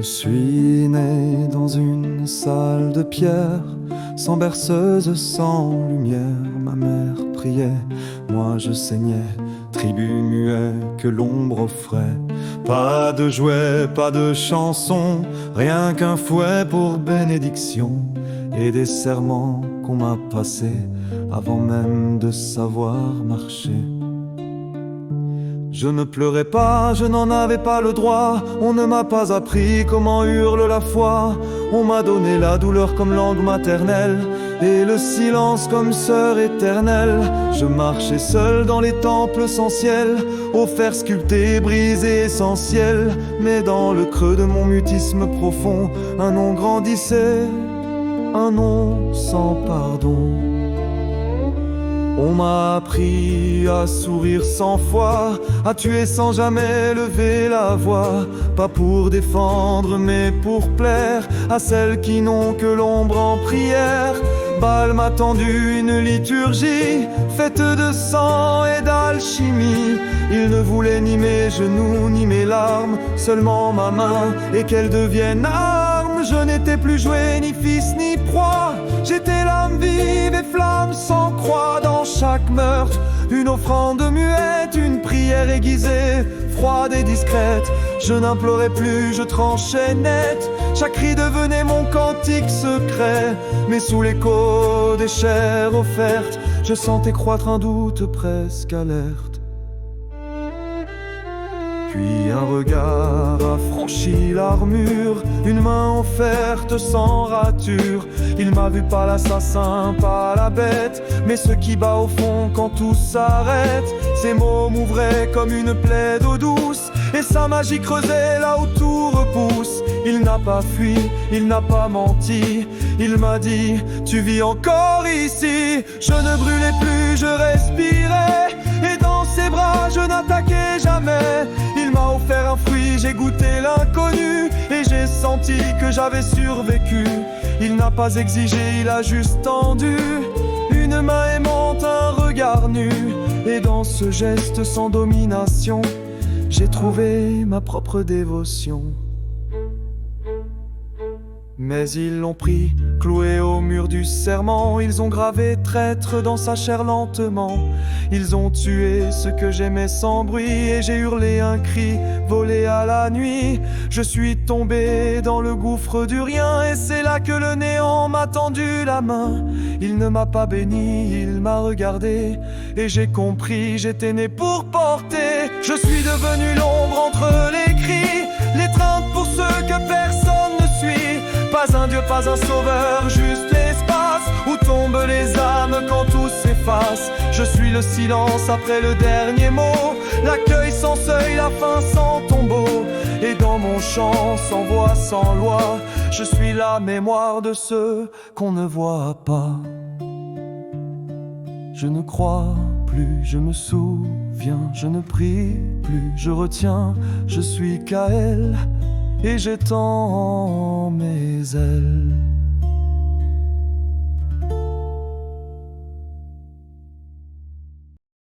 suis né dans une salle de pierre, sans berceuse, sans lumière. Ma mère priait, moi je saignais, tribu muet que l'ombre offrait. Pas de jouets, pas de chansons, rien qu'un fouet pour bénédiction, et des serments qu'on m'a passés avant même de savoir marcher. Je ne pleurais pas, je n'en avais pas le droit. On ne m'a pas appris comment hurle la foi. On m'a donné la douleur comme langue maternelle et le silence comme sœur éternelle. Je marchais seul dans les temples sans ciel, aux fers sculptés, brisés, essentiels. Mais dans le creux de mon mutisme profond, un nom grandissait, un nom sans pardon. On m'a appris à sourire sans foi, à tuer sans jamais lever la voix. Pas pour défendre mais pour plaire à celles qui n'ont que l'ombre en prière. Baal m'a tendu une liturgie faite de sang et d'alchimie. Il ne voulait ni mes genoux ni mes larmes, seulement ma main, et qu'elle devienne arme. Je n'étais plus jouet, ni fils, ni proie. J'étais l'âme vive et flamme sans croix. Dans chaque meurtre, une offrande muette, une prière aiguisée, froide et discrète. Je n'implorais plus, je tranchais net. Chaque cri devenait mon cantique secret. Mais sous l'écho des chairs offertes, je sentais croître un doute presque alerte. Puis un regard a franchi l'armure, une main offerte sans rature. Il m'a vu pas l'assassin, pas la bête, mais ce qui bat au fond quand tout s'arrête. Ses mots m'ouvraient comme une plaie d'eau douce, et sa magie creusait là où tout repousse. Il n'a pas fui, il n'a pas menti. Il m'a dit, tu vis encore ici. Je ne brûlais plus, je respirais, et dans ses bras je n'attaquais jamais. Il m'a offert un fruit, j'ai goûté l'inconnu, et j'ai senti que j'avais survécu. Il n'a pas exigé, il a juste tendu une main aimante, un regard nu. Et dans ce geste sans domination, j'ai trouvé ma propre dévotion. Mais ils l'ont pris, cloué au mur du serment. Ils ont gravé traître dans sa chair lentement. Ils ont tué ce que j'aimais sans bruit, et j'ai hurlé un cri volé à la nuit. Je suis tombé dans le gouffre du rien, et c'est là que le néant m'a tendu la main. Il ne m'a pas béni, il m'a regardé, et j'ai compris, j'étais né pour porter. Je suis devenu l'ombre entre les cris, l'étreinte pour ceux que personne ne suit. Pas un Dieu, pas un sauveur, juste l'espace où tombent les âmes quand tout s'efface. Je suis le silence après le dernier mot, l'accueil sans seuil, la fin sans tombeau. Et dans mon chant, sans voix, sans loi, je suis la mémoire de ceux qu'on ne voit pas. Je ne crois plus, je me souviens, je ne prie plus, je retiens, je suis Kael, et j'étends mes ailes.